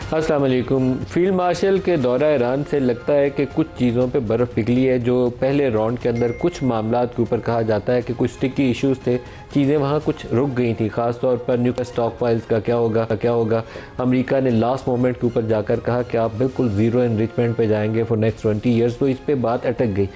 अस्सलाम वालेकुम। Field marshal के दौरा ईरान से लगता है कि कुछ चीज़ों पे बर्फ़ पिघली है। जो पहले राउंड के अंदर कुछ मामलात के ऊपर कहा जाता है कि कुछ स्टिकी इश्यूज़ थे, चीज़ें वहाँ कुछ रुक गई थी। ख़ास तौर पर न्यूक्लियर स्टॉक फाइल्स का क्या होगा। अमेरिका ने लास्ट मोमेंट के ऊपर जाकर कहा कि आप बिल्कुल ज़ीरो एनरिचमेंट पे जाएंगे फॉर नेक्स्ट 20 ईयर्स। तो इस पर बात अटक गई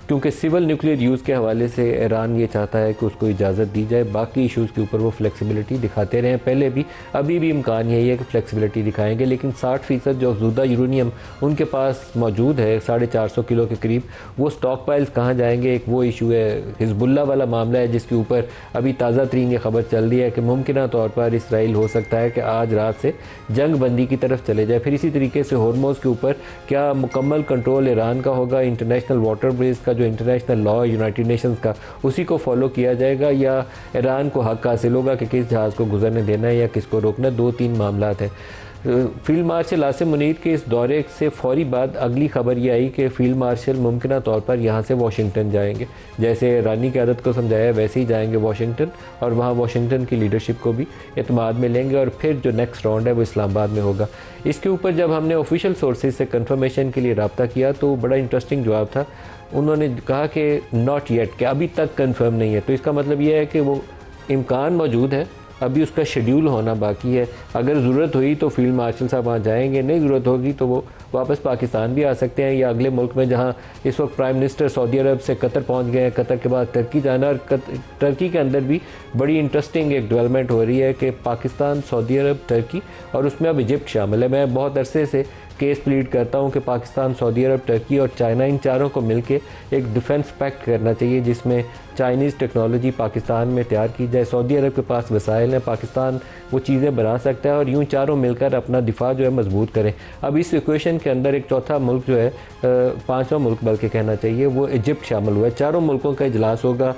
क्योंकि सिविल न्यूक्लियर यूज़ के हवाले से ईरान ये चाहता है कि उसको इजाज़त दी जाए। बाकी इश्यूज़ के ऊपर वो फ्लेक्सिबिलिटी दिखाते रहे हैं पहले भी, अभी भी इम्कान यही है कि फ्लेक्सिबिलिटी दिखाएंगे। लेकिन 60% जो अफजूदा यूरेनियम उनके पास मौजूद है 450 किलो के करीब, वो स्टॉक पाइल्स कहाँ जाएंगे, एक वो इशू है। हिजबुल्ला वाला मामला है जिसके ऊपर अभी ताज़ा तरीन ये खबर चल रही है कि मुमकिन तौर पर इसराइल हो सकता है कि आज रात से जंग बंदी की तरफ चले जाए। फिर इसी तरीके से हॉर्मोज़ के ऊपर क्या मुकम्मल कंट्रोल ईरान का होगा, इंटरनेशनल वाटर बेस का जो इंटरनेशनल लॉ यूनाइटेड नेशंस का उसी को फॉलो किया जाएगा, या ईरान को हक हासिल होगा कि किस जहाज़ को गुजरने देना है या किसको रोकना। 2-3 मामलात हैं। फील्ड मार्शल आसिम मुनीर के इस दौरे से फौरी बाद अगली खबर ये आई कि फ़ील्ड मार्शल मुमकिन तौर पर यहाँ से वाशिंगटन जाएंगे। जैसे ईरानी क़यादत को समझाया वैसे ही जाएंगे वाशिंगटन, और वहाँ वाशिंगटन की लीडरशिप को भी एतमाद में लेंगे, और फिर जो नेक्स्ट राउंड है वो इस्लामाबाद में होगा। इसके ऊपर जब हमने ऑफिशियल सोर्सेज से कंफर्मेशन के लिए रब्ता किया तो बड़ा इंटरेस्टिंग जवाब था। उन्होंने कहा कि नॉट येट, कि अभी तक कंफर्म नहीं है। तो इसका मतलब ये है कि वो इम्कान मौजूद है, अभी उसका शेड्यूल होना बाकी है। अगर ज़रूरत हुई तो फील्ड मार्शल साहब वहाँ जाएंगे, नहीं ज़रूरत होगी तो वो वापस पाकिस्तान भी आ सकते हैं, या अगले मुल्क में जहाँ इस वक्त प्राइम मिनिस्टर सऊदी अरब से कतर पहुँच गए हैं, कतर के बाद टर्की जाना। और टर्की के अंदर भी बड़ी इंटरेस्टिंग एक डेवलपमेंट हो रही है कि पाकिस्तान, सऊदी अरब, टर्की और उसमें अब इजिप्ट शामिल है। मैं बहुत अरसे से केस प्लीड करता हूँ कि पाकिस्तान, सऊदी अरब, टर्की और चाइना, इन चारों को मिलकर एक डिफेंस पैक्ट करना चाहिए जिसमें चाइनीज़ टेक्नोलॉजी पाकिस्तान में तैयार की जाए। सऊदी अरब के पास वसाइल हैं, पाकिस्तान वो चीज़ें बना सकता है, और यूँ चारों मिलकर अपना दिफा जो है मजबूत करें। अब इस इक्वेशन के अंदर एक चौथा मुल्क जो है, पाँचवा मुल्क बल्कि कहना चाहिए, वो इजिप्ट शामिल हुआ है। चारों मुल्कों का इजलास होगा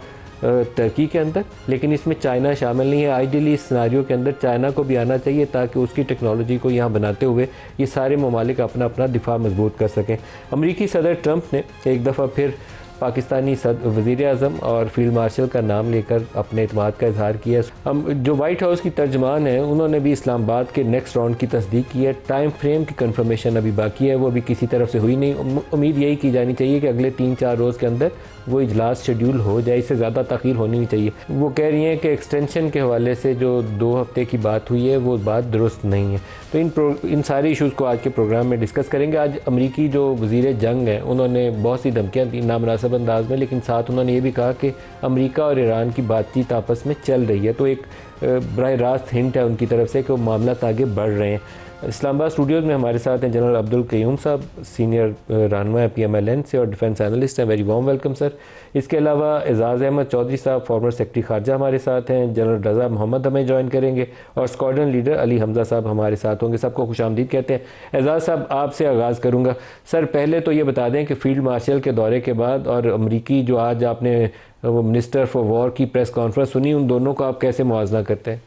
टर्की के अंदर, लेकिन इसमें चाइना शामिल नहीं है। आइडियली इस सिनारियो के अंदर चाइना को भी आना चाहिए ताकि उसकी टेक्नोलॉजी को यहाँ बनाते हुए ये सारे ममालिक अपना अपना दिफा मजबूत कर सकें। अमरीकी सदर ट्रंप ने एक दफ़ा फिर पाकिस्तानी वज़ीर आज़म और फील्ड मार्शल का नाम लेकर अपने एतमाद का इजहार किया। हम जो वाइट हाउस की तर्जमान है उन्होंने भी इस्लामाबाद के नेक्स्ट राउंड की तस्दीक की है। टाइम फ्रेम की कंफर्मेशन अभी बाकी है, वो अभी किसी तरफ से हुई नहीं। उम्मीद यही की जानी चाहिए कि अगले 3-4 रोज़ के अंदर वो इजलास शेड्यूल हो जाए, इससे ज़्यादा तख़ीर होनी नहीं चाहिए। वो कह रही हैं कि एक्सटेंशन के हवाले से जो 2 हफ्ते की बात हुई है वो बात दुरुस्त नहीं है। तो इन सारे इशूज़ को आज के प्रोग्राम में डिस्कस करेंगे। आज अमरीकी जो वज़ीर जंग हैं उन्होंने बहुत सी धमकियाँ दी नामनासिब अंदाज में, लेकिन साथ उन्होंने ये भी कहा कि अमेरिका और ईरान की बातचीत आपस में चल रही है। तो एक बराह रास्त हिंट है उनकी तरफ से कि वो मामला आगे बढ़ रहे हैं। इस्लामाबाद स्टूडियोज़ में हमारे साथ हैं जनरल अब्दुल क़य्यूम साहब, सीनियर रहनुमा है PMLN से और डिफेंस एनालिस्ट हैं। Very warm welcome sir. इसके अलावा एजाज़ अहमद चौधरी साहब, फॉर्मर सेक्रेटरी खारजा हमारे साथ हैं। जनरल रज़ा मोहम्मद हमें ज्वाइन करेंगे, और स्क्वाड्रन लीडर अली हमज़ा साहब हमारे साथ होंगे। सबको खुशामदीद कहते हैं। एजाज़ साहब आपसे आगाज़ करूँगा। सर पहले तो ये बता दें कि फील्ड मार्शल के दौरे के बाद और अमरीकी जो आज आपने मिनिस्टर फॉर वॉर की प्रेस कॉन्फ्रेंस सुनी, उन दोनों को आप कैसे मुआवजा करते हैं?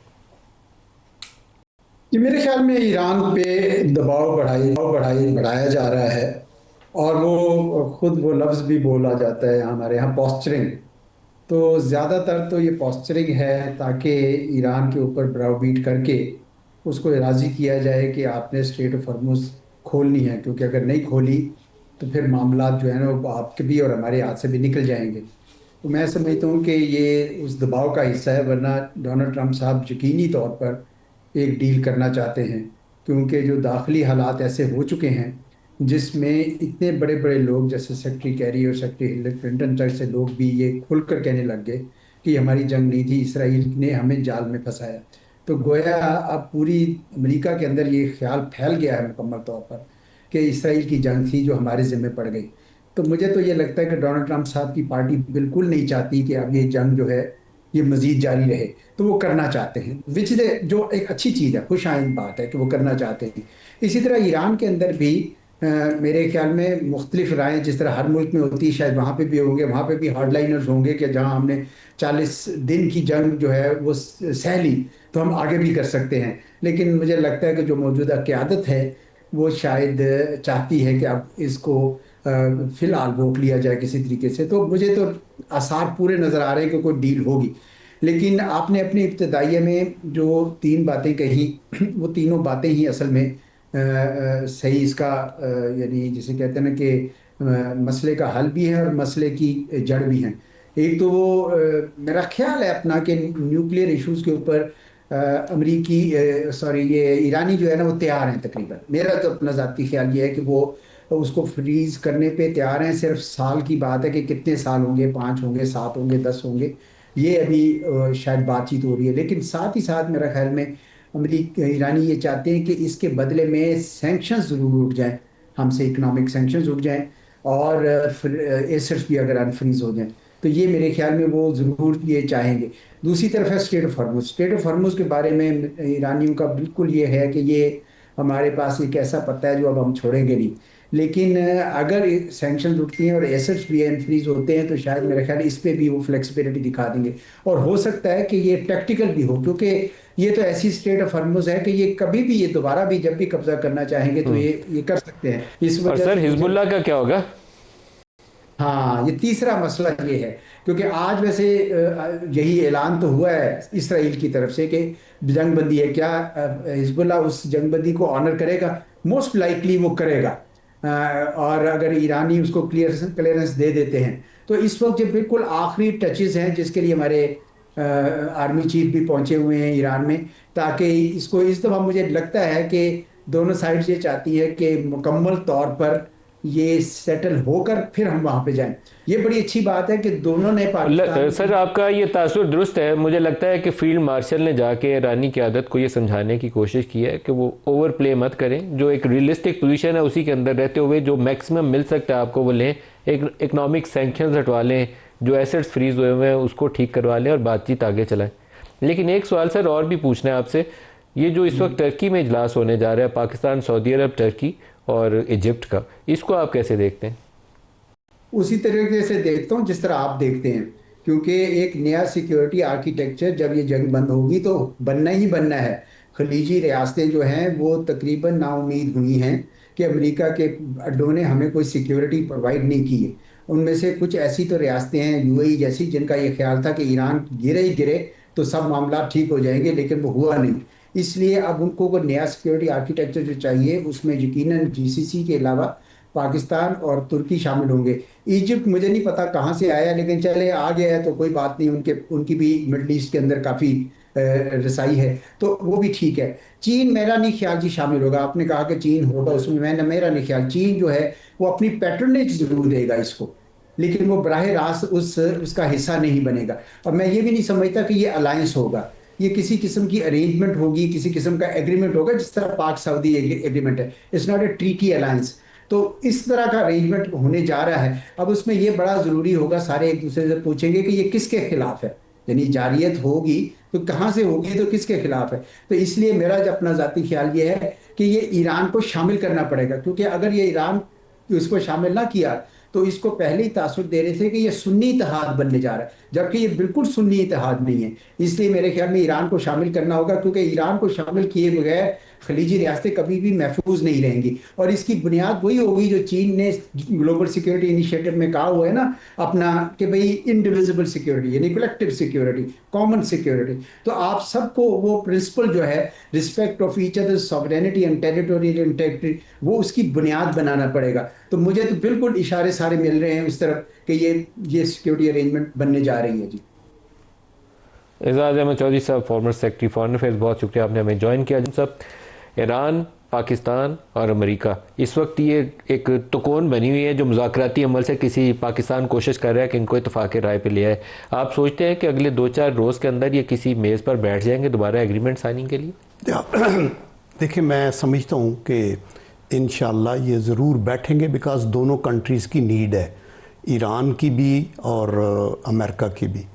ये मेरे ख्याल में ईरान पे दबाव बढ़ाया जा रहा है, और वो खुद वो लफ्ज़ भी बोला जाता है हमारे यहाँ, पॉस्चरिंग। तो ज़्यादातर तो ये पॉस्चरिंग है ताकि ईरान के ऊपर ब्राउबीट करके उसको राज़ी किया जाए कि आपने स्ट्रेट ऑफ हॉर्मुज़ खोलनी है, क्योंकि अगर नहीं खोली तो फिर मामला जो है ना वो आपके भी और हमारे हाथ से भी निकल जाएंगे। तो मैं समझता हूँ कि ये उस दबाव का हिस्सा है, वरना डोनाल्ड ट्रंप साहब यकीनी तौर पर एक डील करना चाहते हैं, क्योंकि जो दाखिली हालात ऐसे हो चुके हैं जिसमें इतने बड़े बड़े लोग जैसे सेक्रेटरी कैरी और सेक्रेटरी हिलरी क्लिंटन तक से लोग भी ये खुलकर कहने लग गए कि हमारी जंग नहीं थी, इसराइल ने हमें जाल में फंसाया। तो गोया अब पूरी अमेरिका के अंदर ये ख्याल फैल गया है मुकम्मल तौर पर कि इसराइल की जंग थी जो हमारे ज़िम्मे पड़ गई। तो मुझे तो ये लगता है कि डोनाल्ड ट्रंप साहब की पार्टी बिल्कुल नहीं चाहती कि अब ये जंग जो है ये मजीद जारी रहे। तो वो करना चाहते हैं, विच जो एक अच्छी चीज़ है, खुश आइंद बात है कि वो करना चाहते हैं। इसी तरह ईरान के अंदर भी मेरे ख्याल में मुख्तलिफ रायें जिस तरह हर मुल्क में होती है शायद वहाँ पे भी होंगे, वहाँ पे भी हार्डलाइनर्स होंगे कि जहाँ हमने 40 दिन की जंग जो है वो सह ली तो हम आगे भी कर सकते हैं। लेकिन मुझे लगता है कि जो मौजूदा क़यादत है वो शायद चाहती है कि अब इसको फिलहाल रोक लिया जाए किसी तरीके से। तो मुझे तो आसार पूरे नज़र आ रहे हैं कि कोई डील होगी। लेकिन आपने अपनी इब्तदाइया में जो 3 बातें कही वो तीनों बातें ही असल में सही इसका यानी जिसे कहते हैं ना कि मसले का हल भी है और मसले की जड़ भी है। एक तो वो मेरा ख्याल है अपना कि न्यूक्लियर इश्यूज के ऊपर अमरीकी सॉरी ये ईरानी जो है ना वो तैयार हैं तकरीबन। मेरा तो अपना ज़ाती ख्याल ये है कि वो उसको फ्रीज करने पे तैयार हैं। सिर्फ साल की बात है कि कितने साल होंगे, 5 होंगे, 7 होंगे, 10 होंगे, ये अभी शायद बातचीत हो रही है। लेकिन साथ ही साथ मेरा ख्याल में अमरीकी ईरानी ये चाहते हैं कि इसके बदले में सैंक्शंस जरूर उठ जाएं, हमसे इकोनॉमिक सैंक्शंस उठ जाएं और एसेट्स भी अगर अनफ्रीज हो जाएं, तो ये मेरे ख्याल में वो ज़रूर ये चाहेंगे। दूसरी तरफ है state of Hormuz. State of Hormuz के बारे में ईरानियों का बिल्कुल ये है कि ये हमारे पास एक ऐसा पत्ता है जो अब हम छोड़ेंगे नहीं। लेकिन अगर सैंक्शन उठती हैं और एसेट्स भी अनफ्रीज होते हैं तो शायद मेरे ख्याल इस पे भी वो फ्लेक्सिबिलिटी दिखा देंगे। और हो सकता है कि ये टैक्टिकल भी हो, क्योंकि ये तो ऐसी स्टेट ऑफ हॉर्मुज़ है कि ये कभी भी, ये दोबारा भी जब भी कब्जा करना चाहेंगे तो ये कर सकते हैं। इस और वजह सर से मुझे, हिजबुल्लाह का क्या होगा? हाँ, ये तीसरा मसला ये है। क्योंकि आज वैसे यही ऐलान तो हुआ है इसराइल की तरफ से कि जंगबंदी है। क्या हिजबुल्लाह उस जंगबंदी को ऑनर करेगा? मोस्ट लाइकली वो करेगा। और अगर ईरानी उसको क्लियरेंस दे देते हैं तो इस वक्त ये बिल्कुल आखिरी टचेस हैं जिसके लिए हमारे आर्मी चीफ भी पहुंचे हुए हैं ईरान में, ताकि इसको इस दफ़ा मुझे लगता है कि दोनों साइड्स ये चाहती है कि मुकम्मल तौर पर ये सेटल होकर फिर हम वहां पे जाएं। ये बड़ी अच्छी बात है कि दोनों ने पाकिस्तान सर आपका ये तासुर दुरुस्त है। मुझे लगता है कि फील्ड मार्शल ने जाके ईरानी क़यादत को ये समझाने की कोशिश की है कि वो ओवर प्ले मत करें, जो एक रियलिस्टिक पोजीशन है उसी के अंदर रहते हुए जो मैक्सिमम मिल सकता है आपको वो लें, एक इकनॉमिक सैंक्शंस हटवा लें, जो एसेट्स फ्रीज हुए हुए हैं उसको ठीक करवा लें और बातचीत आगे चलाएं। लेकिन एक सवाल सर और भी पूछना है आपसे, ये जो इस वक्त टर्की में इजलास होने जा रहा है, पाकिस्तान, सऊदी अरब, टर्की और इजिप्ट का, इसको आप कैसे देखते हैं? उसी तरीके से देखता हूँ जिस तरह आप देखते हैं। क्योंकि एक नया सिक्योरिटी आर्किटेक्चर जब ये जंग बंद होगी तो बनना ही बनना है। खलीजी रियासतें जो हैं वो तकरीबन नाउमीद हुई हैं कि अमेरिका के अड्डों ने हमें कोई सिक्योरिटी प्रोवाइड नहीं की है। उनमें से कुछ ऐसी तो रियासतें हैं यूएई जैसी, जिनका ये ख्याल था कि ईरान गिरे ही गिरे तो सब मामला ठीक हो जाएंगे, लेकिन वो हुआ नहीं। इसलिए अब उनको कोई नया सिक्योरिटी आर्किटेक्चर जो चाहिए उसमें यकीनन जीसीसी के अलावा पाकिस्तान और तुर्की शामिल होंगे। इजिप्ट मुझे नहीं पता कहाँ से आया, लेकिन चले आ गया है तो कोई बात नहीं। उनकी भी मिडल ईस्ट के अंदर काफ़ी रसाई है, तो वो भी ठीक है। चीन मेरा नहीं ख्याल जी शामिल होगा। आपने कहा कि चीन होगा उसमें, मेरा नहीं ख्याल। चीन जो है वो अपनी पैटर्नेज जरूर देगा इसको, लेकिन वो बराह रास्त उसका हिस्सा नहीं बनेगा। और मैं ये भी नहीं समझता कि ये अलायंस होगा। ये किसी किस्म की अरेंजमेंट होगी, किसी किस्म का एग्रीमेंट होगा, जिस तरह पाक सऊदी एग्रीमेंट है। It's not a treaty alliance. तो इस तरह का अरेंजमेंट होने जा रहा है। अब उसमें ये बड़ा ज़रूरी होगा, सारे एक दूसरे से पूछेंगे कि ये किसके खिलाफ है। यानी जारियत होगी तो कहाँ से होगी, तो किसके खिलाफ है। तो इसलिए मेरा जो अपना ज़ाती ख्याल ये है कि ये ईरान को शामिल करना पड़ेगा। क्योंकि अगर ये ईरान इसको शामिल ना किया तो इसको पहले ही तासुर दे रहे थे कि ये सुन्नी इत्तेहाद बनने जा रहा है, जबकि ये बिल्कुल सुन्नी इत्तेहाद नहीं है। इसलिए मेरे ख्याल में ईरान को शामिल करना होगा, क्योंकि ईरान को शामिल किए बगैर खलीजी रियासतें कभी भी महफूज नहीं रहेंगी। और इसकी बुनियाद वही होगी जो चीन ने ग्लोबल सिक्योरिटी इनिशिएटिव में कहा हुआ है ना अपना, कि भाई इंडिविजिबल सिक्योरिटी यानी कलेक्टिव सिक्योरिटी, कॉमन सिक्योरिटी। तो आप सबको वो प्रिंसिपल जो है respect of each other sovereignty and territorial integrity, वो उसकी बुनियाद बनाना पड़ेगा। तो मुझे तो बिल्कुल इशारे सारे मिल रहे हैं उस तरफ कि ये सिक्योरिटी अरेंजमेंट बनने जा रही है जी। एजाज अहमद चौधरी साहब, फॉर्मर सेक्रेटरी फॉरेन अफेयर्स, बहुत शुक्रिया आपने हमें ज्वाइन किया। जिन सब ईरान, पाकिस्तान और अमेरिका इस वक्त ये एक तुकोन बनी हुई है जो मुज़ाकराती अमल से किसी पाकिस्तान कोशिश कर रहा है कि इनको इत्तफाक़ राय पे लिया है। आप सोचते हैं कि अगले 2-4 रोज़ के अंदर ये किसी मेज़ पर बैठ जाएंगे दोबारा एग्रीमेंट साइनिंग के लिए? देखिए, मैं समझता हूँ कि इंशाल्लाह ये ज़रूर बैठेंगे, बिकॉज दोनों कंट्रीज़ की नीड है, ईरान की भी और अमेरिका की भी।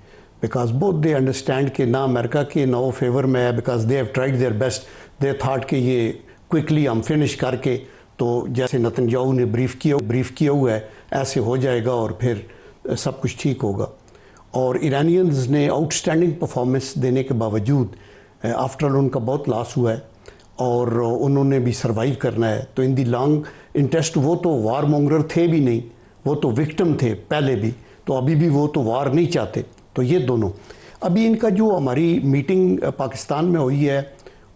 बिकॉज बोथ दे अंडरस्टैंड कि ना अमेरिका के ना वो फेवर में है, because they have tried their best. They thought कि ये क्विकली हम फिनिश करके, तो जैसे नेतन्याहू ने ब्रीफ किया हुआ है ऐसे हो जाएगा और फिर सब कुछ ठीक होगा। और ईरानियंस ने आउटस्टैंडिंग परफॉर्मेंस देने के बावजूद आफ्टर ऑल उनका बहुत लॉस हुआ है और उन्होंने भी सर्वाइव करना है। तो इन दी लॉन्ग इंटरेस्ट, वो तो वार मोंगरर थे भी नहीं, वो तो विक्टिम थे पहले भी, तो अभी भी वो तो वार नहीं चाहते। तो ये दोनों, अभी इनका जो हमारी मीटिंग पाकिस्तान में हुई है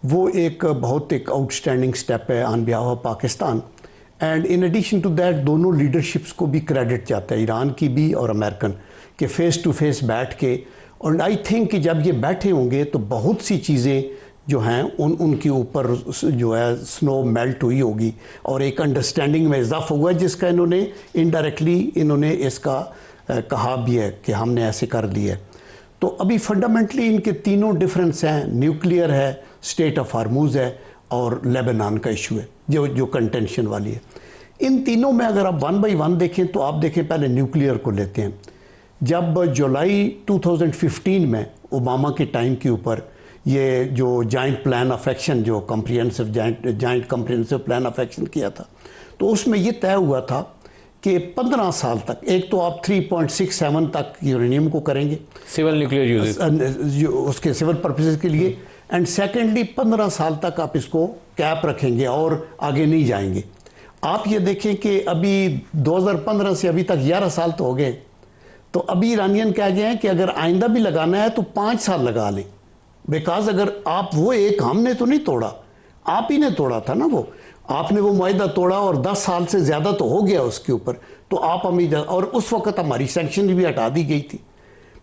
वो एक बहुत एक आउटस्टैंडिंग स्टेप है on behalf of Pakistan. And in addition to that दोनों लीडरशिप्स को भी क्रेडिट जाता है, ईरान की भी और अमेरिकन के, फेस टू फेस बैठ के। और आई थिंक कि जब ये बैठे होंगे तो बहुत सी चीज़ें जो हैं उनके ऊपर जो है स्नो मेल्ट हुई होगी और एक अंडरस्टैंडिंग में इजाफा हुआ है, जिसका इन्होंने इनडायरेक्टली इन्होंने इसका कहा भी है कि हमने ऐसे कर लिया है। तो अभी फंडामेंटली इनके तीनों डिफरेंस हैं, न्यूक्लियर है, स्टेट ऑफ हार्मूज है और लेबनान का इशू है जो कंटेंशन वाली है। इन तीनों में अगर आप वन बाई वन देखें तो आप देखें, पहले न्यूक्लियर को लेते हैं। जब जुलाई 2015 में ओबामा के टाइम के ऊपर ये जो जॉइंट प्लान ऑफ एक्शन, जो comprehensive joint comprehensive plan of action किया था, तो उसमें ये तय हुआ था कि 15 साल तक, एक तो आप 3.67 तक यूरेनियम को करेंगे सिविल न्यूक्लियर यूज, उसके सिविल पर्पसेस के लिए, एंड सेकेंडली 15 साल तक आप इसको कैप रखेंगे और आगे नहीं जाएंगे। आप ये देखें कि अभी 2015 से अभी तक 11 साल तो हो गए, तो अभी ईरानियन कह गए हैं कि अगर आइंदा भी लगाना है तो 5 साल लगा लें, बिकॉज अगर आप वो एक, हमने तो नहीं तोड़ा, आप ही ने तोड़ा था ना, वो आपने वो मुआहदा तोड़ा और 10 साल से ज़्यादा तो हो गया उसके ऊपर, तो आप हमें, और उस वक्त हमारी सैंक्शन भी हटा दी गई थी,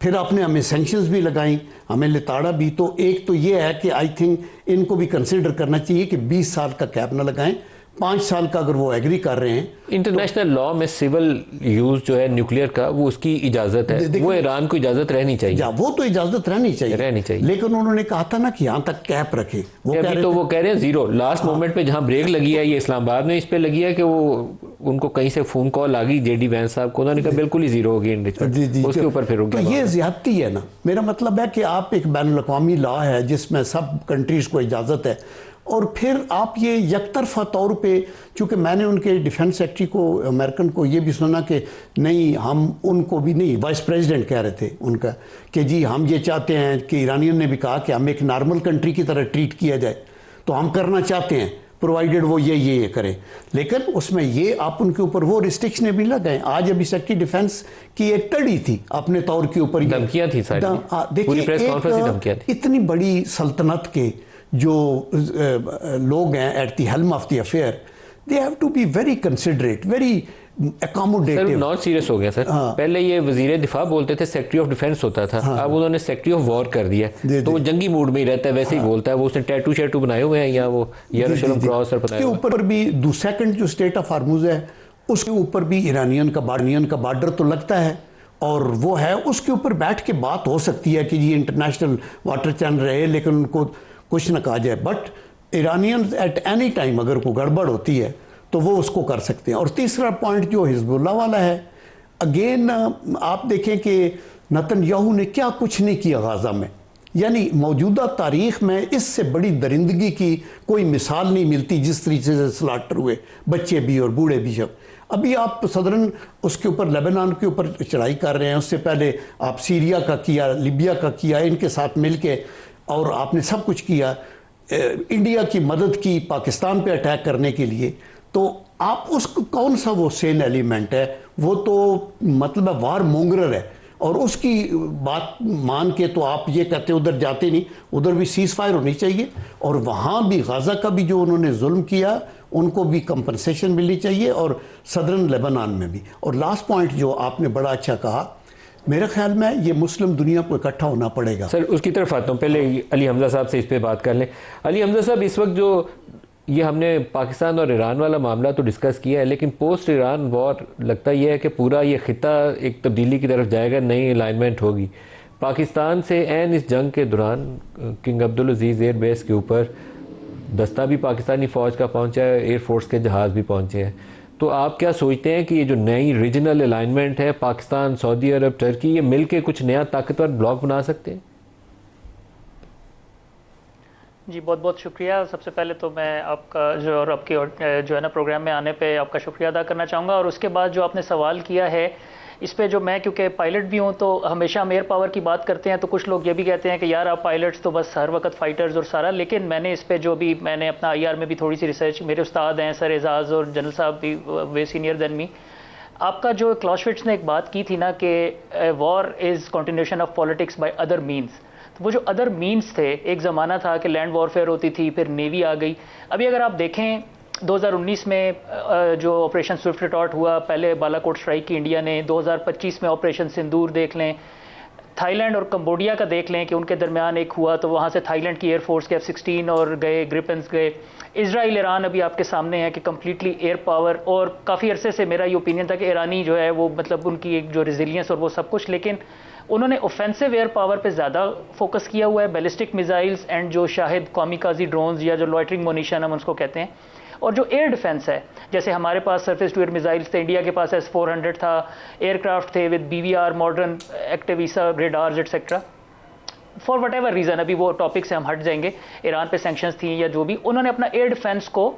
फिर आपने हमें सैंक्शंस भी लगाई, हमें लिताड़ा भी। तो एक तो ये है कि आई थिंक इनको भी कंसिडर करना चाहिए कि 20 साल का कैप ना लगाएं, 5 साल का अगर वो एग्री कर रहे हैं। इंटरनेशनल लॉ में सिविल यूज जो है न्यूक्लियर का, वो उसकी इजाजत है, वो ईरान को इजाजत रहनी चाहिए। वो तो इजाजत रहनी चाहिए, लेकिन उन्होंने कहा था ना कि यहाँ तक कैप रखे। वो कह रहे हैं जीरो, लास्ट मोमेंट पे जहाँ ब्रेक लगी है, ये इस्लामाबाद में इस पे लगी है कि वो उनको कहीं से फोन कॉल आ गई जेडी वैंस साहब को, उन्होंने कहा बिल्कुल ही जीरो होगी एनरिचमेंट, उसके ऊपर फिर तो ये ज्यादती है ना। मेरा मतलब है कि आप एक बैनुल अक़वामी लॉ है जिसमें सब कंट्रीज को इजाज़त है, और फिर आप ये यकतरफा तौर पे, चूँकि मैंने उनके डिफेंस सेक्रेटरी को, अमेरिकन को, ये भी सुना कि नहीं, हम उनको भी नहीं, वाइस प्रेसिडेंट कह रहे थे उनका कि जी हम ये चाहते हैं कि ईरानियन ने भी कहा कि हम एक नॉर्मल कंट्री की तरह ट्रीट किया जाए, तो हम करना चाहते हैं प्रोवाइडेड वो ये करें। लेकिन उसमें ये आप उनके ऊपर वो रिस्ट्रिक्शन भी लगाएं। आज अभी सेक्रेटरी डिफेंस की एक टड़ी थी अपने तौर के ऊपर, धमकियां थी सारी, पूरी प्रेस कॉन्फ्रेंस में धमकियां थी। इतनी बड़ी सल्तनत के जो लोग हैं at the helm of the affair, they have to be very considerate, very accommodative. Not serious हो गया सर। पहले ये वजीर दिफा बोलते थे, सेक्रेटरी ऑफ डिफेंस होता था, अब उन्होंने सेक्रेटरी ऑफ वॉर कर दिया, तो वो जंगी मूड में ही रहता है, वैसे ही बोलता है। वो उसने टैटू शैटू बनाए हुए हैं, या वो यरूशलेम क्रॉस और बनाए, ऊपर भी सेकंड जो स्टेट ऑफ हार्मूज है उसके ऊपर भी ईरानियन का बॉर्डर तो लगता है, और वो है, उसके ऊपर बैठ के बात हो सकती है कि ये इंटरनेशनल वाटर चैनल रहे, लेकिन उनको कुछ ना कहा जाए। But Iranian at any time अगर कोई गड़बड़ होती है तो वो उसको कर सकते हैं। और तीसरा पॉइंट जो हिजबुल्ला वाला है, अगेन आप देखें कि नेतन्याहू ने क्या कुछ नहीं किया गाज़ा में, यानी मौजूदा तारीख में इससे बड़ी दरिंदगी की कोई मिसाल नहीं मिलती, जिस तरीके से स्लाटर हुए बच्चे भी और बूढ़े भी सब। अभी आप सदरन उसके ऊपर लेबनान के ऊपर चढ़ाई कर रहे हैं, उससे पहले आप सीरिया का किया, लिबिया का किया, इनके साथ मिलके, और आपने सब कुछ किया, इंडिया की मदद की पाकिस्तान पे अटैक करने के लिए। तो आप उसको कौन सा वो सेन एलिमेंट है, वो तो मतलब वार मोंगरर है, और उसकी बात मान के तो आप ये कहते उधर जाते नहीं, उधर भी सीज फायर होनी चाहिए, और वहाँ भी गाज़ा का भी जो उन्होंने जुल्म किया उनको भी कंपनसेशन मिलनी चाहिए, और सदरन लेबनान में भी। और लास्ट पॉइंट जो आपने बड़ा अच्छा कहा, मेरे ख्याल में ये मुस्लिम दुनिया को इकट्ठा होना पड़ेगा। सर उसकी तरफ आता हूँ, पहले अली हमजा साहब से इस पे बात कर लें। अली हमजा साहब, इस वक्त जो ये हमने पाकिस्तान और ईरान वाला मामला तो डिस्कस किया है, लेकिन पोस्ट ईरान वॉर लगता यह है कि पूरा ये खिता एक तब्दीली की तरफ जाएगा, नई अलाइनमेंट होगी। पाकिस्तान से एन इस जंग के दौरान किंग अब्दुल अजीज़ एयर बेस के ऊपर दस्ता भी पाकिस्तानी फ़ौज का पहुंचा है, एयरफोर्स के जहाज़ भी पहुंचे हैं। तो आप क्या सोचते हैं कि ये जो नई रीजनल अलाइनमेंट है, पाकिस्तान, सऊदी अरब, टर्की, ये मिल के कुछ नया ताकतवर ब्लॉक बना सकते हैं? जी बहुत बहुत शुक्रिया। सबसे पहले तो मैं आपका और आपके जो है ना प्रोग्राम में आने पे आपका शुक्रिया अदा करना चाहूँगा। और उसके बाद जो आपने सवाल किया है इस पे, जो मैं क्योंकि पायलट भी हूँ तो हमेशा हम एयर पावर की बात करते हैं, तो कुछ लोग ये भी कहते हैं कि यार आप पायलट्स तो बस हर वक्त फाइटर्स और सारा, लेकिन मैंने इस पे जो भी मैंने अपना IR में भी थोड़ी सी रिसर्च, मेरे उस्ताद हैं सर एजाज और जनरल साहब भी वे सीनियर देन मी। आपका जो क्लाउसेविट्ज़ ने एक बात की थी ना कि war is continuation of politics by other means, तो वो जो अदर मीन्स थे, एक ज़माना था कि लैंड वॉरफेयर होती थी, फिर नेवी आ गई। अभी अगर आप देखें 2019 में जो ऑपरेशन स्विफ्ट रिटॉर्ट हुआ, पहले बालाकोट स्ट्राइक की इंडिया ने, 2025 में ऑपरेशन सिंदूर देख लें, थाईलैंड और कंबोडिया का देख लें कि उनके दरमियान एक हुआ तो वहाँ से थाईलैंड की एयरफोर्स के F-16 और गए, ग्रिपेंस गए। इजराइल ईरान अभी आपके सामने है कि कम्प्लीटली एयर पावर, और काफ़ी अरसे से मेरा ये ओपिनियन था कि ईरानी जो है वो मतलब उनकी एक जो रेजिलियंस और वो सब कुछ, लेकिन उन्होंने ऑफेंसिव एयर पावर पे ज़्यादा फोकस किया हुआ है, बैलिस्टिक मिसाइल्स एंड जो शाहिद कामिकाजी ड्रोन्स या जो लॉइटरिंग मोनिशन हम उसको कहते हैं, और जो एयर डिफेंस है, जैसे हमारे पास सरफेस टू एयर मिसाइल्स थे, इंडिया के पास S-400 था, एयरक्राफ्ट थे with BVR modern active Isa radars etcetera. For what ever reason, अभी वो टॉपिक से हम हट जाएंगे, ईरान पे सैंक्शंस थी या जो भी, उन्होंने अपना एयर डिफेंस को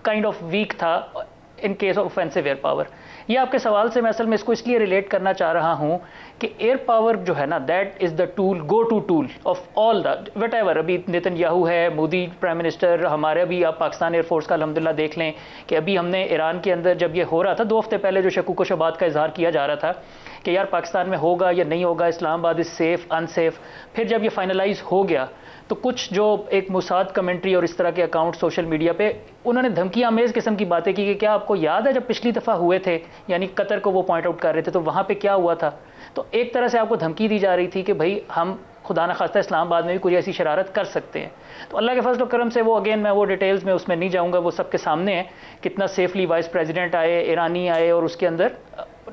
काइंड ऑफ वीक था in case of offensive air power. ये आपके सवाल से मैं असल में इसको इसलिए रिलेट करना चाह रहा हूँ कि एयर पावर जो है ना, that is the tool, go to tool of all the whatever. अभी नेतन्याहू है, मोदी प्राइम मिनिस्टर, हमारे भी आप पाकिस्तान एयरफोर्स का अल्हम्दुलिल्लाह देख लें कि अभी हमने ईरान के अंदर जब ये हो रहा था 2 हफ्ते पहले, जो शकूक व शबात का इजहार किया जा रहा था कि यार पाकिस्तान में होगा या नहीं होगा, इस्लामाबाद इज़ सेफ अनसेफ, फिर जब ये फाइनलाइज हो गया तो कुछ जो एक मुसाद कमेंट्री और इस तरह के अकाउंट सोशल मीडिया पे उन्होंने धमकी आमेज किस्म की बातें की कि क्या आपको याद है जब पिछली दफ़ा हुए थे, यानी कतर को वो पॉइंट आउट कर रहे थे, तो वहाँ पे क्या हुआ था। तो एक तरह से आपको धमकी दी जा रही थी कि भाई हम खुदा न खास्ता इस्लामाबाद में भी कोई ऐसी शरारत कर सकते हैं। तो अल्लाह के फजल करम से वो, अगेन मैं वो डिटेल्स में उसमें नहीं जाऊँगा, वो सबके सामने है कितना सेफली वाइस प्रेसिडेंट आए, ईरानी आए, और उसके अंदर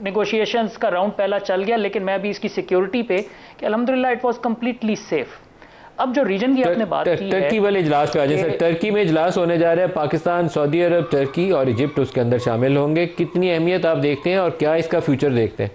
नेगोशिएशंस का राउंड पहला चल गया। लेकिन मैं भी इसकी सिक्योरिटी पे कि अल्हम्दुलिल्लाह इट वाज कम्प्लीटली सेफ। अब जो रीजन की आपने बात की है, टर्की वाले इजलास पे आ जाए सर। टर्की में इजलास होने जा रहा है, पाकिस्तान, सऊदी अरब, टर्की और इजिप्ट उसके अंदर शामिल होंगे। कितनी अहमियत आप देखते हैं और क्या इसका फ्यूचर देखते हैं?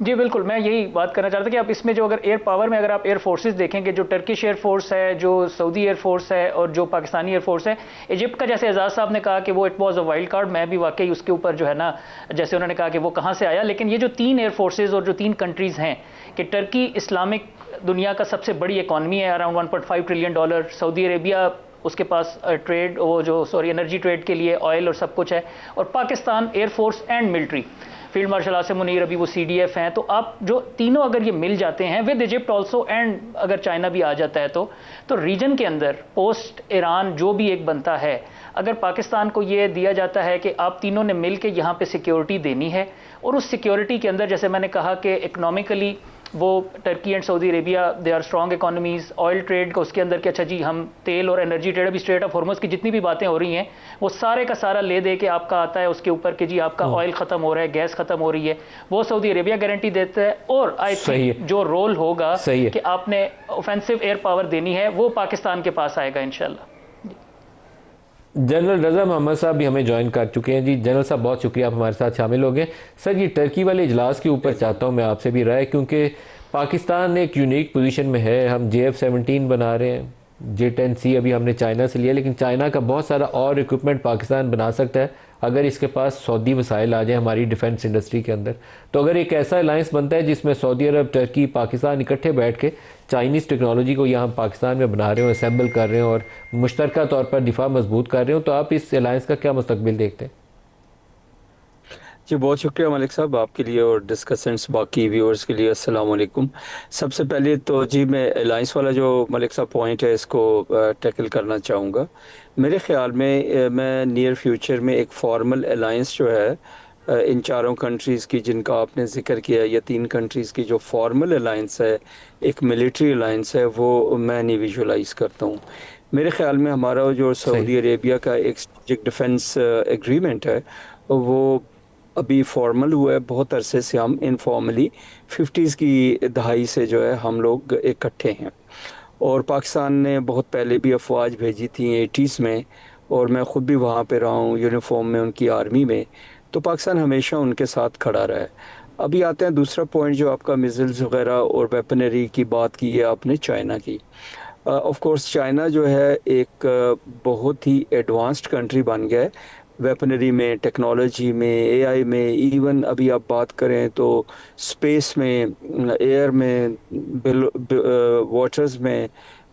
जी बिल्कुल, मैं यही बात करना चाहता था कि आप इसमें जो अगर एयर पावर में अगर आप एयर फोर्सेस देखेंगे, जो टर्किश एयर फोर्स है, जो सऊदी एयर फोर्स है और जो पाकिस्तानी एयर फोर्स है, इजिप्ट का जैसे एजाज साहब ने कहा कि वो it was a wild card, मैं भी वाकई उसके ऊपर जो है ना, जैसे उन्होंने कहा कि वो कहाँ से आया, लेकिन ये जो 3 एयर फोर्सेज और जो 3 कंट्रीज़ हैं कि टर्की इस्लामिक दुनिया का सबसे बड़ी इकॉनमी है, अराउंड $1.5 ट्रिलियन, सऊदी अरेबिया उसके पास ट्रेड, वो जो सॉरी एनर्जी ट्रेड के लिए ऑयल और सब कुछ है, और Pakistan air force and military, field marshal Asim Munir अभी वो CDF हैं। तो आप जो तीनों अगर ये मिल जाते हैं विद इजिप्ट ऑल्सो, एंड अगर चाइना भी आ जाता है तो रीजन के अंदर पोस्ट ईरान जो भी एक बनता है, अगर पाकिस्तान को ये दिया जाता है कि आप तीनों ने मिल के यहाँ पे सिक्योरिटी देनी है, और उस सिक्योरिटी के अंदर जैसे मैंने कहा कि इकनॉमिकली वो Turkey and Saudi Arabia they are strong economies, oil trade का उसके अंदर कि अच्छा जी हम तेल और एनर्जी ट्रेड, अभी स्ट्रेट ऑफ हॉर्मुज़ की जितनी भी बातें हो रही हैं वो सारे का सारा ले दे के आपका आता है उसके ऊपर कि जी आपका ऑयल ख़त्म हो रहा है, गैस ख़त्म हो रही है, वो सऊदी अरेबिया गारंटी देता है। और आई थिंक जो रोल होगा कि आपने ऑफेंसिव एयर पावर देनी है वो पाकिस्तान के पास आएगा इंशाल्लाह। जनरल रज़ा मोहम्मद साहब भी हमें ज्वाइन कर चुके हैं। जी जनरल साहब, बहुत शुक्रिया आप हमारे साथ शामिल हो गए। सर, ये टर्की वाले इजलास के ऊपर चाहता हूँ मैं आपसे भी राय, क्योंकि पाकिस्तान एक यूनिक पोजीशन में है। हम JF-17 बना रहे हैं, J-10C अभी हमने चाइना से लिया, लेकिन चाइना का बहुत सारा और इक्विपमेंट पाकिस्तान बना सकता है अगर इसके पास सऊदी वसाइल आ जाए हमारी डिफेंस इंडस्ट्री के अंदर। तो अगर एक ऐसा अलायंस बनता है जिसमें सऊदी अरब, टर्की, पाकिस्तान इकट्ठे बैठ के चाइनीज़ टेक्नोलॉजी को यहाँ पाकिस्तान में बना रहे हो, असेंबल कर रहे हो और मुश्तरका तौर पर दिफा मजबूत कर रहे हो, तो आप इस अलायंस का क्या मुस्तकबिल देखते हैं? जी बहुत शुक्रिया मलिक साहब आपके लिए और डिस्कसेंट्स बाकी व्यूअर्स के लिए अस्सलाम वालेकुम। सबसे पहले तो जी मैं अलायंस वाला जो मलिक साहब पॉइंट है इसको टैकल करना चाहूँगा। मेरे ख़्याल में मैं नियर फ्यूचर में एक फॉर्मल अलायंस जो है इन चारों कंट्रीज़ की जिनका आपने ज़िक्र किया, या 3 कंट्रीज़ की जो फॉर्मल अलायंस है, एक मिलिट्री अलायंस है, वो मैं नहीं विजुलाइज़ करता हूँ। मेरे ख़्याल में हमारा जो सऊदी अरेबिया का एक स्ट्रेटेजिक डिफेंस एग्रीमेंट है वो अभी फॉर्मल हुआ है। बहुत अरसे से हम इनफॉर्मली 50s की दहाई से जो है हम लोग इकट्ठे हैं, और पाकिस्तान ने बहुत पहले भी अफवाज भेजी थी 80s में, और मैं ख़ुद भी वहाँ पे रहा हूँ यूनिफॉर्म में उनकी आर्मी में, तो पाकिस्तान हमेशा उनके साथ खड़ा रहा है। अभी आते हैं दूसरा पॉइंट जो आपका मिसाइल्स वगैरह और वेपनरी की बात की है आपने चाइना की। ऑफ कोर्स चाइना जो है एक बहुत ही एडवांस्ड कंट्री बन गया है वेपनरी में, टेक्नोलॉजी में, AI में, इवन अभी आप बात करें तो स्पेस में, एयर में, वाटर्स में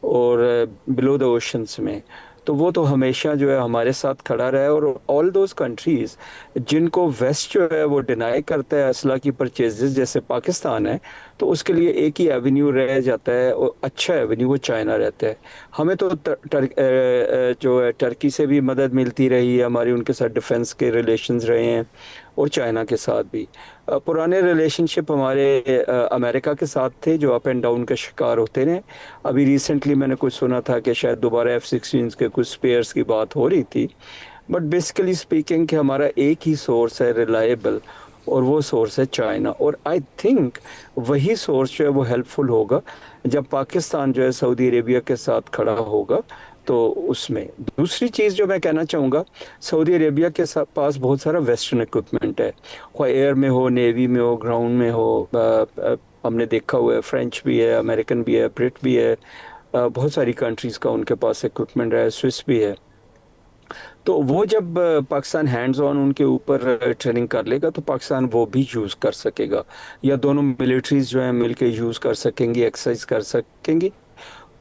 और बिलो द ओशंस में। तो वो तो हमेशा जो है हमारे साथ खड़ा रहा है। और ऑल दोज कंट्रीज़ जिनको वेस्ट जो है वो डिनाई करता है असला की परचेजेस, जैसे पाकिस्तान है, तो उसके लिए एक ही एवेन्यू रह जाता है और अच्छा एवेन्यू वो चाइना रहता है। हमें तो जो है टर्की से भी मदद मिलती रही है, हमारी उनके साथ डिफेंस के रिलेशंस रहे हैं, और चाइना के साथ भी पुराने रिलेशनशिप हमारे अमेरिका के साथ थे, जो अप एंड डाउन का शिकार होते रहे। अभी रिसेंटली मैंने कुछ सुना था कि शायद दोबारा F-16 के कुछ स्पेयर्स की बात हो रही थी, बट बेसिकली स्पीकिंग कि हमारा एक ही सोर्स है रिलायबल, और वो सोर्स है चाइना। और आई थिंक वही सोर्स जो है वो हेल्पफुल होगा जब पाकिस्तान जो है सऊदी अरेबिया के साथ खड़ा होगा। तो उसमें दूसरी चीज़ जो मैं कहना चाहूँगा, सऊदी अरेबिया के पास बहुत सारा वेस्टर्न इक्विपमेंट है, कोई एयर में हो, नेवी में हो, ग्राउंड में हो। हमने देखा हुआ है फ्रेंच भी है, अमेरिकन भी है, ब्रिट भी है, बहुत सारी कंट्रीज़ का उनके पास इक्विपमेंट है, स्विस भी है। तो वो जब पाकिस्तान हैंड्स ऑन उनके ऊपर ट्रेनिंग कर लेगा तो पाकिस्तान वो भी यूज़ कर सकेगा, या दोनों मिलिट्रीज जो हैं मिलके यूज़ कर सकेंगी, एक्सरसाइज कर सकेंगी।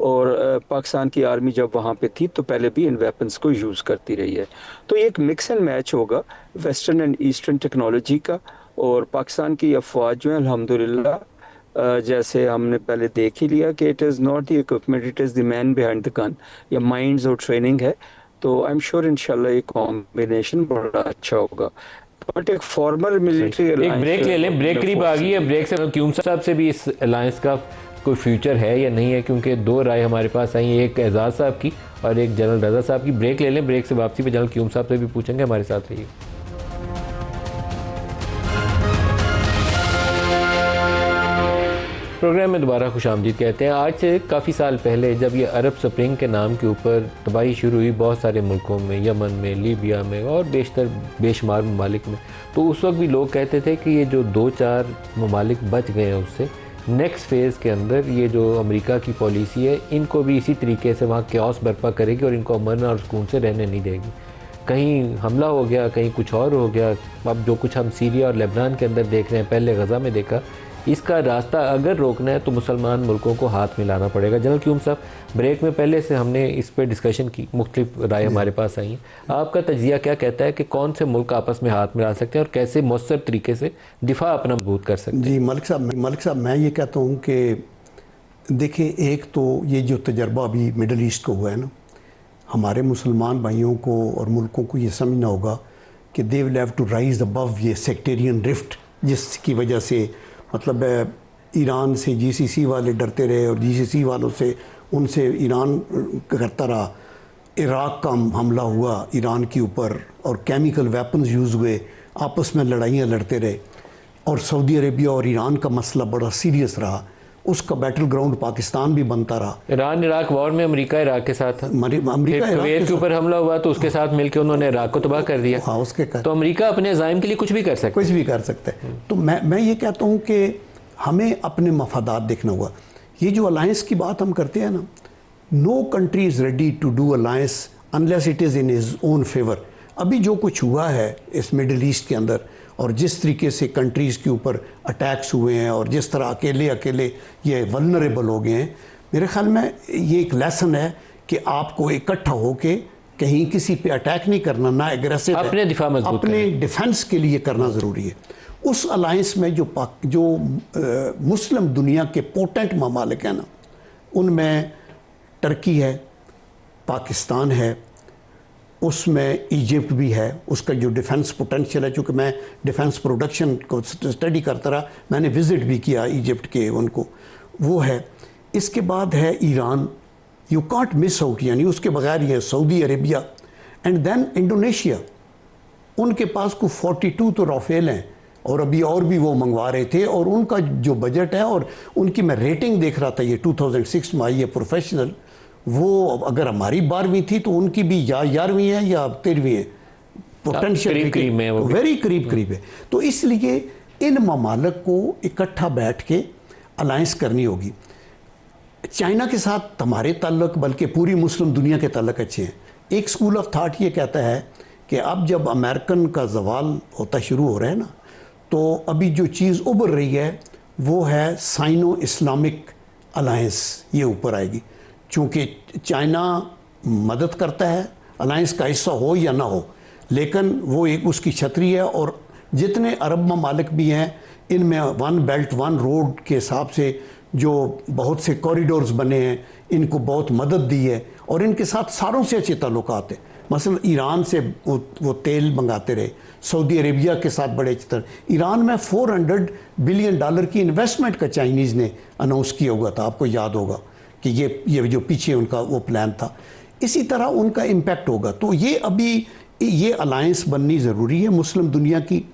और पाकिस्तान की आर्मी जब वहाँ पे थी तो पहले भी इन वेपन्स को यूज़ करती रही है। तो ये एक मिक्स एंड मैच होगा वेस्टर्न एंड ईस्टर्न टेक्नोलॉजी का। और पाकिस्तान की अफवाज जो है अल्हम्दुलिल्लाह जैसे हमने पहले देख ही लिया कि it is not the equipment, it is the man behind the gun, या माइंड्स और ट्रेनिंग है। तो आई एम श्योर इंशाल्लाह ये कॉम्बिनेशन बड़ा अच्छा होगा। बट एक फॉर्मल मिलिट्री एक ब्रेक ले लें, ब्रेक करीब आ गई है। ब्रेक से क्यूम साहब से भी इस अलायंस का कोई फ्यूचर है या नहीं है, क्योंकि दो राय हमारे पास आई, एक एजाज साहब की और एक जनरल रजा साहब की। ब्रेक ले लें, ब्रेक से वापसी पे जनरल क्यूम साहब से भी पूछेंगे। हमारे साथ रहिए। प्रोग्राम में दोबारा खुशामदीद कहते हैं। आज से काफ़ी साल पहले जब ये अरब स्प्रिंग के नाम के ऊपर तबाही शुरू हुई बहुत सारे मुल्कों में, यमन में, लीबिया में और बेशुमार ममालिक में, तो उस वक्त भी लोग कहते थे कि ये जो 2-4 ममालिक बच गए हैं उससे नेक्स्ट फेज़ के अंदर ये जो अमेरिका की पॉलिसी है इनको भी इसी तरीके से वहाँ क्यास बर्पा करेगी और इनको अमन और सुकून से रहने नहीं देगी। कहीं हमला हो गया, कहीं कुछ और हो गया। अब जो कुछ हम सीरिया और लेबनान के अंदर देख रहे हैं, पहले गज़ा में देखा, इसका रास्ता अगर रोकना है तो मुसलमान मुल्कों को हाथ मिलाना पड़ेगा। जनरल क्यूम साहब, ब्रेक में पहले से हमने इस पर डिस्कशन की, मुख्तलिफ राय हमारे पास आई हैं। आपका तजिया क्या कहता है कि कौन से मुल्क आपस में हाथ मिला सकते हैं और कैसे मौसर तरीके से दिफा अपना मजबूत कर सकते हैं? जी मलिक साहब, मैं ये कहता हूँ कि देखिए, एक तो ये जो तजर्बा अभी मिडल ईस्ट को हुआ है ना, हमारे मुसलमान भाइयों को और मुल्कों को ये समझना होगा कि they will have to rise above ये सेक्टेरियन रिफ्ट, जिसकी वजह से मतलब ईरान से GCC वाले डरते रहे और GCC वालों से उनसे ईरान करता रहा। इराक़ का हमला हुआ ईरान के ऊपर और केमिकल वेपन्स यूज़ हुए, आपस में लड़ाइयाँ लड़ते रहे। और सऊदी अरेबिया और ईरान का मसला बड़ा सीरियस रहा, उसका बैटल ग्राउंड पाकिस्तान भी बनता रहा। ईरान इराक वॉर में अमेरिका इराक के साथ था, अमेरिका कुवैत के ऊपर हमला हुआ तो उसके साथ मिलकर उन्होंने इराक को तबाह कर दिया। हाँ, उसके तो अमेरिका अपने अज़ाइम के लिए कुछ भी कर सकता है। तो मैं ये कहता हूँ कि हमें अपने मफादात देखना होगा। ये जो अलायंस की बात हम करते हैं ना, no country is ready to do alliance unless it is in his own favour. अभी जो कुछ हुआ है इस मिडिल ईस्ट के अंदर और जिस तरीके से कंट्रीज़ के ऊपर अटैक्स हुए हैं और जिस तरह अकेले ये वल्नरेबल हो गए हैं, मेरे ख्याल में ये एक लेसन है कि आपको इकट्ठा होके कहीं किसी पे अटैक नहीं करना, ना एग्रेसिव, अपने दिफा मजबूत अपने डिफेंस के लिए करना ज़रूरी है। उस अलायंस में जो मुस्लिम दुनिया के पोटेंट ममालिक हैं ना, उनमें टर्की है, पाकिस्तान है, उसमें इजिप्ट भी है। उसका जो डिफेंस पोटेंशियल है, चूँकि मैं डिफेंस प्रोडक्शन को स्टडी करता रहा, मैंने विज़िट भी किया इजिप्ट के उनको, वो है। इसके बाद है Iran, you can't miss out, यानी उसके बगैर ये Saudi Arabia, and then Indonesia. उनके पास को 42 तो राफेल हैं और अभी और भी वो मंगवा रहे थे, और उनका जो बजट है और उनकी मैं रेटिंग देख रहा था, ये 2006 में आई है प्रोफेशनल, वो अगर हमारी 12वीं थी तो उनकी भी या 11वीं है या 13वीं है, पोटेंशियल वेरी करीब है। तो इसलिए इन ममालिक को इकट्ठा बैठ के अलायंस करनी होगी। चाइना के साथ हमारे ताल्लुक, बल्कि पूरी मुस्लिम दुनिया के ताल्लुक अच्छे हैं। एक स्कूल ऑफ थाट ये कहता है कि अब जब अमेरिकन का जवाल होता शुरू हो रहा है ना, तो अभी जो चीज़ उभर रही है वो है साइनो इस्लामिक अलायंस, ये ऊपर आएगी। चूँकि चाइना मदद करता है, अलायंस का हिस्सा हो या ना हो, लेकिन वो एक उसकी छतरी है। और जितने अरब ममालिक भी हैं, इनमें वन बेल्ट वन रोड के हिसाब से जो बहुत से कॉरिडोर्स बने हैं, इनको बहुत मदद दी है और इनके साथ सारों से अच्छे ताल्लुकात हैं। मसलन ईरान से वो तेल मंगाते रहे, सऊदी अरेबिया के साथ बड़े अच्छे तरह। ईरान में $400 बिलियन की इन्वेस्टमेंट का चाइनीज़ ने अनाउंस किया हुआ था, आपको याद होगा कि ये जो पीछे उनका वो प्लान था। इसी तरह उनका इम्पैक्ट होगा। तो ये अभी ये अलायंस बननी ज़रूरी है मुस्लिम दुनिया की।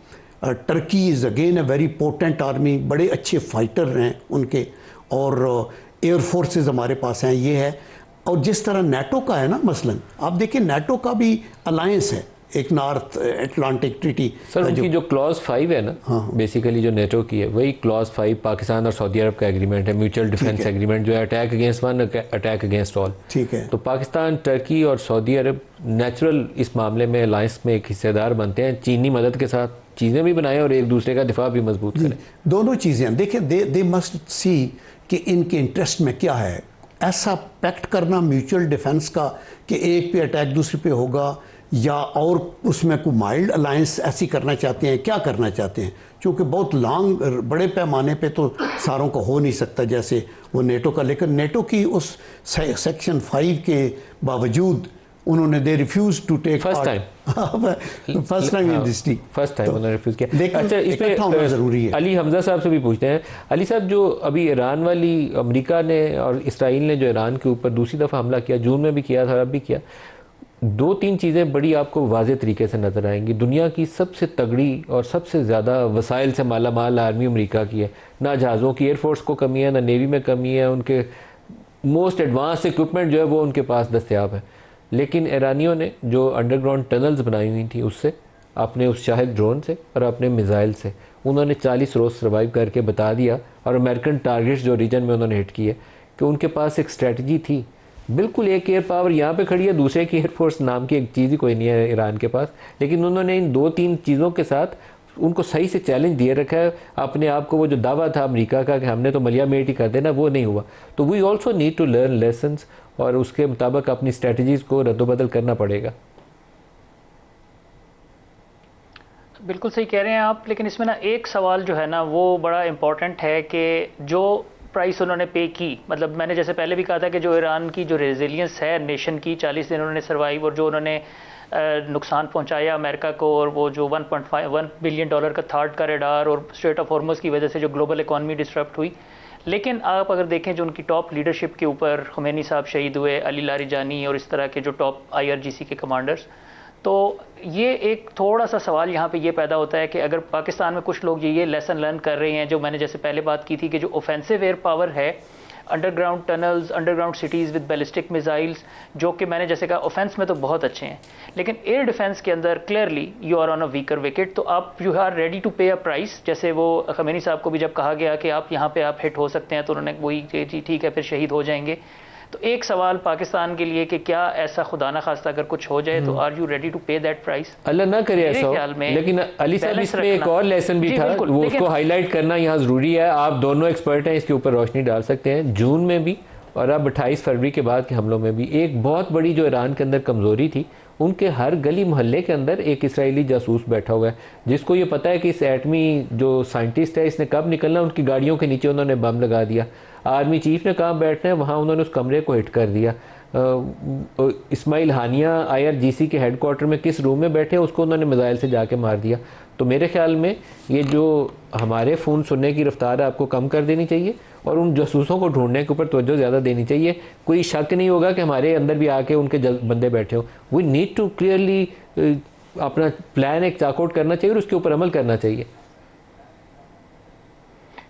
Turkey is again a very potent army, बड़े अच्छे फाइटर हैं उनके, और एयर फोर्सेस हमारे पास हैं, ये है। और जिस तरह नेटो का है ना, मसलन आप देखिए नेटो का भी अलायंस है, एक नॉर्थ अटलांटिक ट्रीटी। सर उनकी जो क्लॉज 5 है ना, बेसिकली जो नेटो की है, वही क्लॉज 5 पाकिस्तान और सऊदी अरब का एग्रीमेंट है, म्यूचुअल डिफेंस एग्रीमेंट, जो है attack against one, attack against all. ठीक है। तो पाकिस्तान, टर्की और सऊदी अरब नेचुरल इस मामले में अलायंस में एक हिस्सेदार बनते हैं। चीनी मदद के साथ चीज़ें भी बनाएं और एक दूसरे का दिफा भी मजबूत करें। दोनों चीज़ें देखिए, दे मस्ट सी कि इनके इंटरेस्ट में क्या है। ऐसा पैक्ट करना म्यूचुअल डिफेंस का कि एक पे अटैक दूसरे पे होगा, या और उसमें कोई माइल्ड अलायंस ऐसी करना चाहते हैं, क्या करना चाहते हैं? क्योंकि बहुत लॉन्ग बड़े पैमाने पे तो सारों का हो नहीं सकता जैसे वो नेटो का। लेकिन नेटो की उस सेक्शन 5 के बावजूद उन्होंने they refuse to take first time in history, first time उन्होंने रिफ्यूज किया। लेकिन अच्छा, इकट्ठा होना ज़रूरी है। अली हमजा साहब से भी पूछते हैं। अली साहब, जो अभी ईरान वाली, अमेरिका ने और इसराइल ने जो ईरान के ऊपर दूसरी दफ़ा हमला किया, जून में भी किया था, अब भी किया, 2-3 चीज़ें बड़ी आपको वाज़ेह तरीके से नज़र आएंगी। दुनिया की सबसे तगड़ी और सबसे ज़्यादा वसाइल से माला माल आर्मी अमेरिका की है। ना जहाज़ों की एयरफोर्स को कमी है, ना नेवी में कमी है, उनके मोस्ट एडवांस इक्विपमेंट जो है वो उनके पास दस्तयाब है। लेकिन ईरानियों ने जो अंडरग्राउंड टनल्स बनाई हुई थी, उससे, अपने उस शाहिद ड्रोन से और अपने मिज़ाइल से उन्होंने 40 रोज़ सर्वाइव करके बता दिया, और अमेरिकन टारगेट्स जो रीजन में उन्होंने हिट किए, कि उनके पास एक स्ट्रेटजी थी। बिल्कुल एक एयर पावर यहाँ पे खड़ी है, दूसरे की एयरफोर्स नाम की एक चीज़ ही कोई नहीं है ईरान के पास। लेकिन उन्होंने इन 2-3 चीज़ों के साथ उनको सही से चैलेंज दिए रखा है अपने आप को। वो जो दावा था अमेरिका का कि हमने तो मलिया मेट ही कर देना, वो नहीं हुआ। तो we also need to learn lessons, और उसके मुताबिक अपनी स्ट्रेटजीज़ को रद्दबदल करना पड़ेगा। बिल्कुल सही कह रहे हैं आप। लेकिन इसमें ना एक सवाल जो है ना वो बड़ा इम्पॉर्टेंट है कि जो प्राइस उन्होंने पे की, मतलब मैंने जैसे पहले भी कहा था कि जो ईरान की जो रेजिलियंस है नेशन की, 40 दिन उन्होंने सर्वाइव, और जो उन्होंने नुकसान पहुंचाया अमेरिका को, और वो जो $1.1 बिलियन का थार्ड का रडार, और स्ट्रेट ऑफ हॉर्मुज़ की वजह से जो ग्लोबल इकॉनमी डिस्टर्ब हुई। लेकिन आप अगर देखें जो उनकी टॉप लीडरशिप के ऊपर खुमैनी साहब शहीद हुए, अली लारिजानी और इस तरह के जो टॉप IRGC के कमांडर्स, तो ये एक थोड़ा सा सवाल यहाँ पे ये पैदा होता है कि अगर पाकिस्तान में कुछ लोग ये लेसन लर्न कर रहे हैं, जो मैंने जैसे पहले बात की थी कि जो ऑफेंसिव एयर पावर है, underground tunnels, underground cities with ballistic missiles, जो कि मैंने जैसे कहा ऑफेंस में तो बहुत अच्छे हैं, लेकिन एयर डिफेंस के अंदर clearly you are on a weaker wicket. तो आप यू आर रेडी टू पे अ प्राइस। जैसे वो खमेनी साहब को भी जब कहा गया कि आप यहाँ पे आप हिट हो सकते हैं, तो उन्होंने वही जी ठीक है, फिर शहीद हो जाएंगे। तो एक सवाल पाकिस्तान के लिए कि क्या ऐसा खुदा ना खास्ता अगर कुछ हो जाए, तो आर यू रेडी टू पे दैट प्राइस? अल्लाह ना करे ऐसा हो। लेकिन अली साहब, इसमें एक और लेसन भी था, वो उसको हाईलाइट करना यहाँ ज़रूरी है। आप दोनों एक्सपर्ट हैं, इसके ऊपर रोशनी डाल सकते हैं। जून में भी और अब 28 फरवरी के बाद के हमलों में भी एक बहुत बड़ी जो ईरान के अंदर कमज़ोरी थी, उनके हर गली मोहल्ले के अंदर एक इसराइली जासूस बैठा हुआ है, जिसको ये पता है कि इस एटमी जो साइंटिस्ट है इसने कब निकलना। उनकी गाड़ियों के नीचे उन्होंने बम लगा दिया। आर्मी चीफ ने कहाँ बैठना है, वहाँ उन्होंने उस कमरे को हिट कर दिया। इस्माइल हानिया IRGC के हेडक्वार्टर में किस रूम में बैठे, उसको उन्होंने मिसाइल से जाके मार दिया। तो मेरे ख्याल में ये जो हमारे फ़ोन सुनने की रफ्तार है, आपको कम कर देनी चाहिए, और उन जासूसों को ढूंढने के ऊपर तवज्जो ज़्यादा देनी चाहिए। कोई शक नहीं होगा कि हमारे अंदर भी आके उनके बंदे बैठे हों। वी नीड टू क्लियरली अपना प्लान एक चाकआउट करना चाहिए और उसके ऊपर अमल करना चाहिए।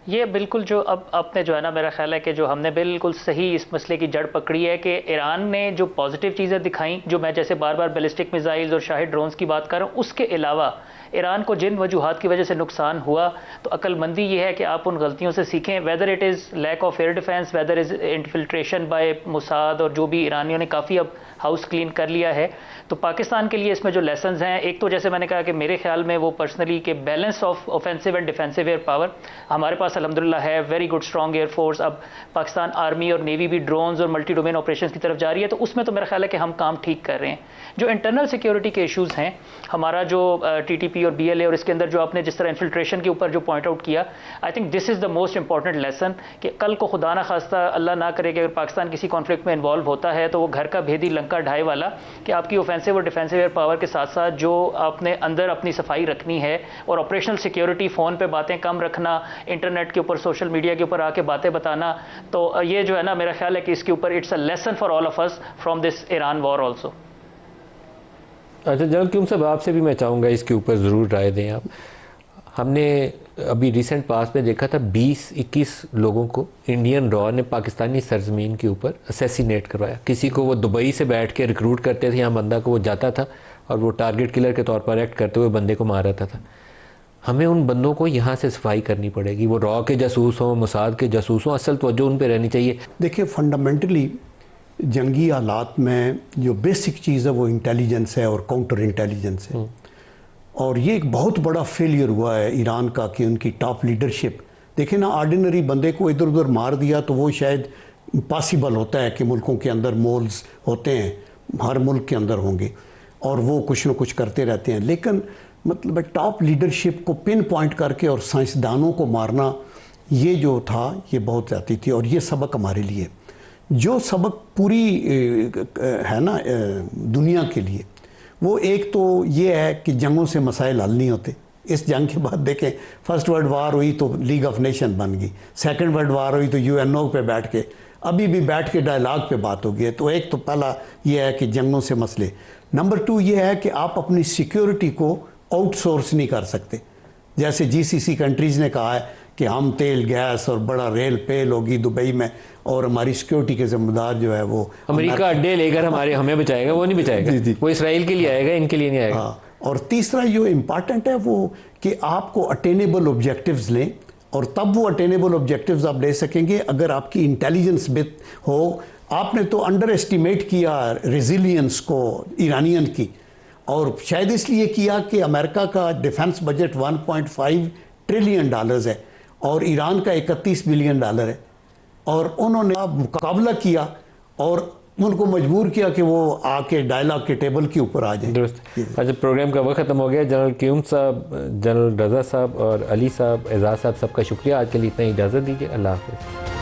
ये बिल्कुल जो अब आपने जो है ना, मेरा ख्याल है कि जो हमने बिल्कुल सही इस मसले की जड़ पकड़ी है कि ईरान ने जो पॉजिटिव चीज़ें दिखाई, जो मैं जैसे बार बार बैलिस्टिक मिसाइल्स और शाहिद ड्रोन्स की बात कर रहा हूँ, उसके अलावा ईरान को जिन वजूहात की वजह से नुकसान हुआ, तो अक्लमंदी ये है कि आप उन गलतियों से सीखें। Whether it is lack of air defence, whether is infiltration by Mossad, और जो भी ईरानियों ने काफ़ी अब हाउस क्लीन कर लिया है। तो पाकिस्तान के लिए इसमें जो लेसन्स हैं, एक तो जैसे मैंने कहा कि मेरे ख्याल में वो पर्सनली कि balance of offensive and defensive air power, हमारे पास पास अल्हम्दुलिल्लाह है वेरी गुड स्ट्रॉन्ग एयरफोर्स। अब पाकिस्तान आर्मी और नेवी भी ड्रोन्स और मल्टी डोमेन ऑपरेशंस की तरफ जा रही है, तो उसमें तो मेरा ख्याल है कि हम काम ठीक कर रहे हैं। जो इंटरनल सिक्योरिटी के इश्यूज़ हैं, हमारा जो TTP और BLA और इसके अंदर जो आपने जिस तरह इन्फिल्ट्रेशन के ऊपर जो पॉइंट आउट किया, I think this is the most important lesson कि कल को खुदा ना खास्ता अल्लाह ना करे कि अगर पाकिस्तान किसी कॉन्फ्लिक्ट में इन्वॉल्व होता है तो वो घर का भेदी लंका ढाई वाला, कि आपकी ऑफेंसिव और डिफेंसिव एयर पावर के साथ साथ जो आपने अंदर अपनी सफाई रखनी है और ऑपरेशनल सिक्योरिटी, फ़ोन पे बातें कम रखना, इंटरनेट के ऊपर सोशल मीडिया के ऊपर आके बातें बताना, तो ये जो है ना मेरा ख्याल है कि इसके ऊपर it's a lesson for all of us from this Iran war also. अच्छा जनरल क्यूम साहब, आपसे भी मैं चाहूँगा इसके ऊपर ज़रूर राय दें आप। हमने अभी रिसेंट पास में देखा था 20-21 लोगों को इंडियन रॉ ने पाकिस्तानी सरजमीन के ऊपर असैसिनेट करवाया। किसी को वो दुबई से बैठ के रिक्रूट करते थे, यहाँ बंदा को वो जाता था और वो टारगेट किलर के तौर पर एक्ट करते हुए बंदे को मार रहता था। हमें उन बंदों को यहाँ से सफाई करनी पड़ेगी, वो रॉ के जासूस हों, मोसाद के जासूस हों, असल तवज्जो उन पर रहनी चाहिए। देखिए फंडामेंटली जंगी हालात में जो बेसिक चीज़ है वो इंटेलिजेंस है और काउंटर इंटेलिजेंस है। और ये एक बहुत बड़ा फेलियर हुआ है ईरान का कि उनकी टॉप लीडरशिप, देखें ना, ऑर्डिनरी बंदे को इधर उधर मार दिया तो वो शायद पॉसिबल होता है कि मुल्कों के अंदर मोल्स होते हैं, हर मुल्क के अंदर होंगे और वो कुछ न कुछ करते रहते हैं, लेकिन मतलब टॉप लीडरशिप को पिन पॉइंट करके और साइंसदानों को मारना, ये जो था ये बहुत ज़्यादा थी। और ये सबक हमारे लिए, जो सबक पूरी है ना दुनिया के लिए, वो एक तो ये है कि जंगों से मसाइल हल नहीं होते। इस जंग के बाद देखें, फर्स्ट वर्ल्ड वार हुई तो लीग ऑफ नेशन बन गई, सेकंड वर्ल्ड वार हुई तो UNO पे बैठ के, अभी भी बैठ के डायलॉग पे बात होगी है। तो एक तो पहला ये है कि जंगों से मसले। नंबर 2 ये है कि आप अपनी सिक्योरिटी को आउटसोर्स नहीं कर सकते। जैसे GCC कंट्रीज़ ने कहा है कि हम तेल गैस और बड़ा रेल पेल होगी दुबई में और हमारी सिक्योरिटी के जिम्मेदार जो है वो अमेरिका अड्डे लेकर हमें बचाएगा, वो नहीं बचाएगा। जी, जी। वो इसराइल के लिए आएगा, इनके लिए नहीं आएगा। हाँ, और तीसरा जो इम्पॉर्टेंट है वो कि आपको अटेनेबल ऑब्जेक्टिव्स लें, और तब वो अटेनेबल ऑब्जेक्टिव्स आप ले सकेंगे अगर आपकी इंटेलिजेंस बित हो। आपने तो अंडर एस्टिमेट किया रेजिलियंस को ईरानियन की, और शायद इसलिए किया कि अमेरिका का डिफेंस बजट $1.5 ट्रिलियन है और ईरान का $31 बिलियन है, और उन्होंने मुकाबला किया और उनको मजबूर किया कि वो आके डायलॉग के टेबल के ऊपर आ जाए। दुरुस्त। अच्छा, प्रोग्राम का वक्त ख़त्म हो गया। जनरल क्यूम साहब, जनरल रज़ा साहब और अली साहब, एजाज साहब, सबका शुक्रिया। आज के लिए इतना ही इजाज़त दीजिए। अल्लाह हाफ़िज़।